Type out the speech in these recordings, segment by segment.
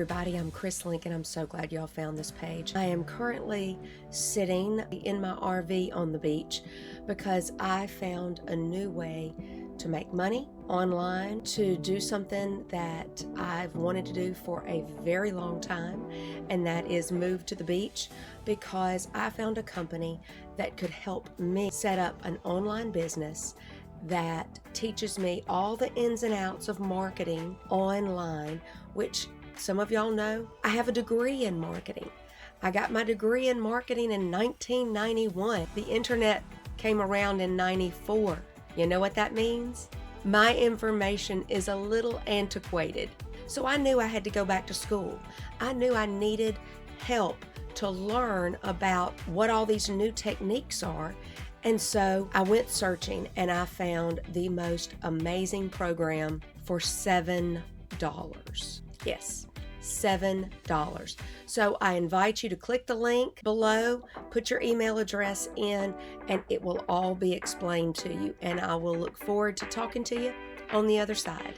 everybody, I'm Chris Link and I'm so glad y'all found this page. I am currently sitting in my RV on the beach because I found a new way to make money online, to do something that I've wanted to do for a very long time, and that is move to the beach, because I found a company that could help me set up an online business that teaches me all the ins and outs of marketing online, which some of y'all know I have a degree in marketing. I got my degree in marketing in 1991. The internet came around in 94. You know what that means? My information is a little antiquated. So I knew I had to go back to school. I knew I needed help to learn about what all these new techniques are. And so I went searching and I found the most amazing program for $7. Yes, $7. So I invite you to click the link below, put your email address in, and it will all be explained to you. And I will look forward to talking to you on the other side.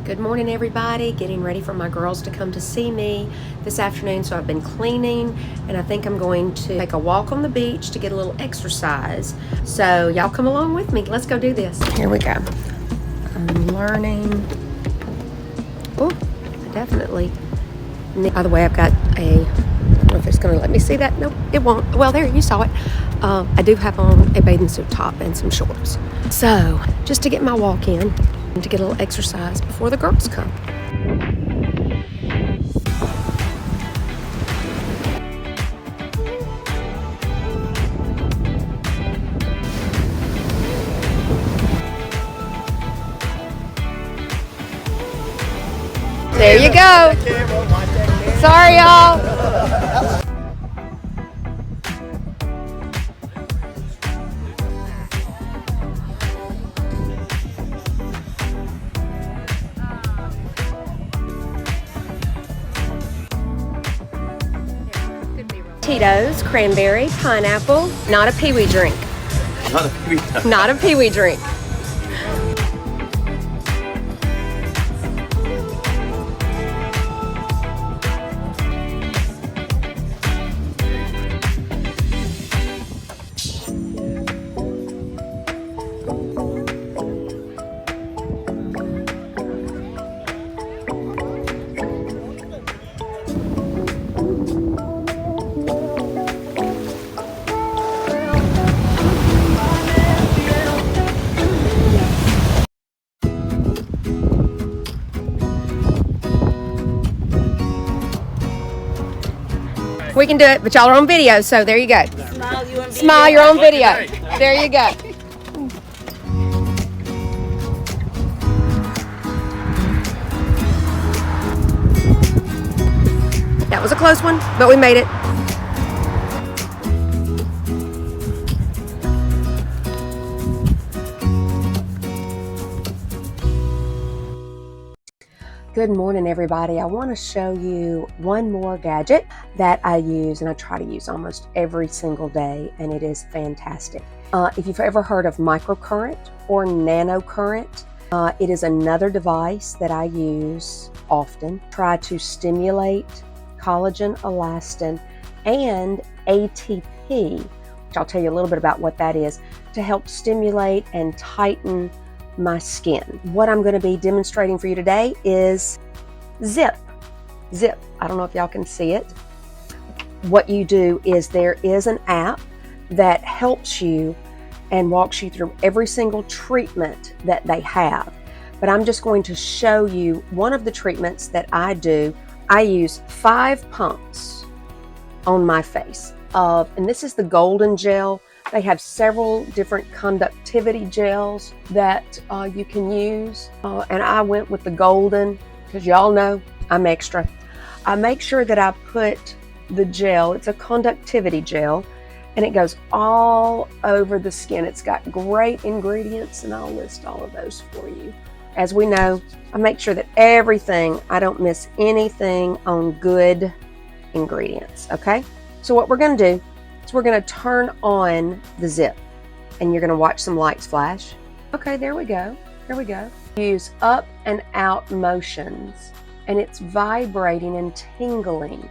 Good morning, everybody. Getting ready for my girls to come to see me this afternoon. So I've been cleaning, and I think I'm going to take a walk on the beach to get a little exercise. So y'all come along with me. Let's go do this. Here we go. I'm learning. Oh, definitely. By the way, I've got a, I don't know if it's going to let me see that. Nope, it won't. Well, there, you saw it. I do have on a bathing suit top and some shorts. So just to get my walk in, and to get a little exercise before the girls come. There you go. Sorry, y'all. Tito's, cranberry, pineapple, not a pee-wee drink. Not a pee-wee drink. Not a pee-wee drink. We can do it, but y'all are on video, so there you go. Smile, you on video. Smile, you're on video. There you go. That was a close one, but we made it. Good morning, everybody. I want to show you one more gadget that I use, and I try to use almost every single day, and it is fantastic. If you've ever heard of microcurrent or nanocurrent, it is another device that I use often. Try to stimulate collagen, elastin, and ATP, which I'll tell you a little bit about what that is, to help stimulate and tighten my skin. What I'm going to be demonstrating for you today is ZIIP. ZIIP. I don't know if y'all can see it. What you do is there is an app that helps you and walks you through every single treatment that they have. But I'm just going to show you one of the treatments that I do. I use 5 pumps on my face. And this is the golden gel. They have several different conductivity gels that you can use. And I went with the golden because y'all know I'm extra. I make sure that I put the gel, it's a conductivity gel, and it goes all over the skin. It's got great ingredients, and I'll list all of those for you. As we know, I make sure that I don't miss anything on good ingredients, okay? So what we're gonna do, we're going to turn on the ZIIP, and you're going to watch some lights flash. Okay, there we go. Here we go. Use up and out motions and it's vibrating and tingling.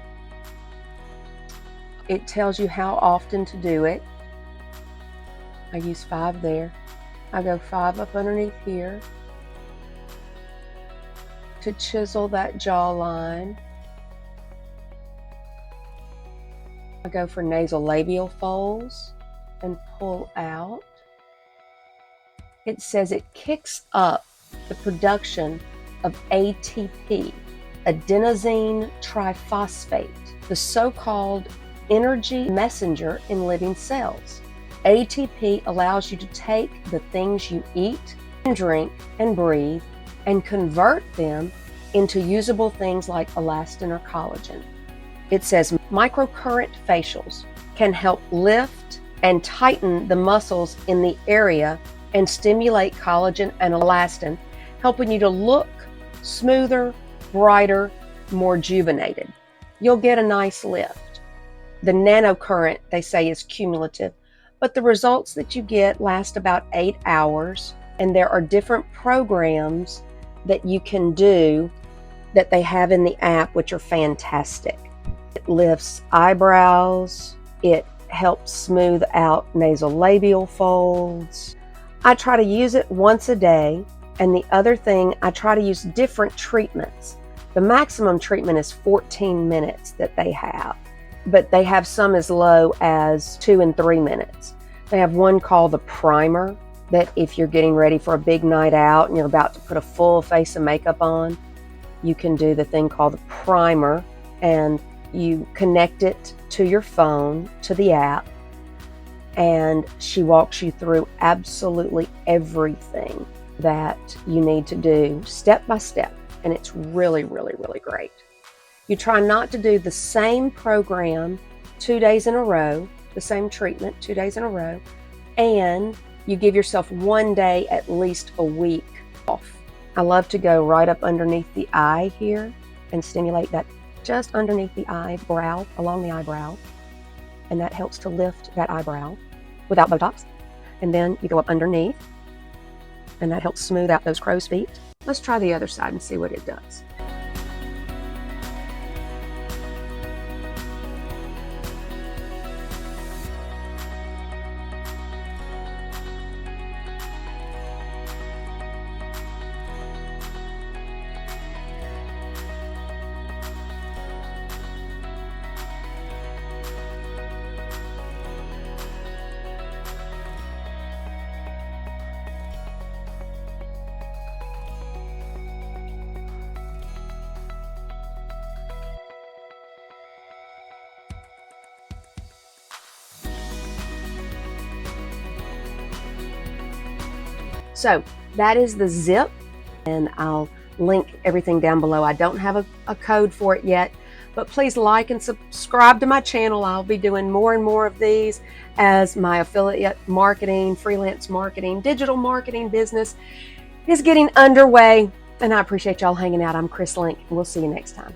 It tells you how often to do it. I use 5 there. I go 5 up underneath here to chisel that jawline. I go for nasolabial folds and pull out. It says it kicks up the production of ATP, adenosine triphosphate, the so-called energy messenger in living cells. ATP allows you to take the things you eat and drink and breathe and convert them into usable things like elastin or collagen. It says microcurrent facials can help lift and tighten the muscles in the area and stimulate collagen and elastin, helping you to look smoother, brighter, more rejuvenated. You'll get a nice lift. The nanocurrent, they say, is cumulative, but the results that you get last about 8 hours, and there are different programs that you can do that they have in the app, which are fantastic. It lifts eyebrows, it helps smooth out nasolabial folds. I try to use it once a day, and the other thing, I try to use different treatments. The maximum treatment is 14 minutes that they have, but they have some as low as 2 and 3 minutes. They have one called the primer, that if you're getting ready for a big night out and you're about to put a full face of makeup on, you can do the thing called the primer, and you connect it to your phone, to the app, and she walks you through absolutely everything that you need to do step by step, and it's really, really, really great. You try not to do the same program 2 days in a row, the same treatment 2 days in a row, and you give yourself 1 day at least a week off. I love to go right up underneath the eye here and stimulate that just underneath the eyebrow, along the eyebrow, and that helps to lift that eyebrow without Botox. And then you go up underneath, and that helps smooth out those crow's feet. Let's try the other side and see what it does. So that is the ZIIP, and I'll link everything down below. I don't have a code for it yet, but please like and subscribe to my channel. I'll be doing more and more of these as my affiliate marketing, freelance marketing, digital marketing business is getting underway, and I appreciate y'all hanging out. I'm Chris Link, and we'll see you next time.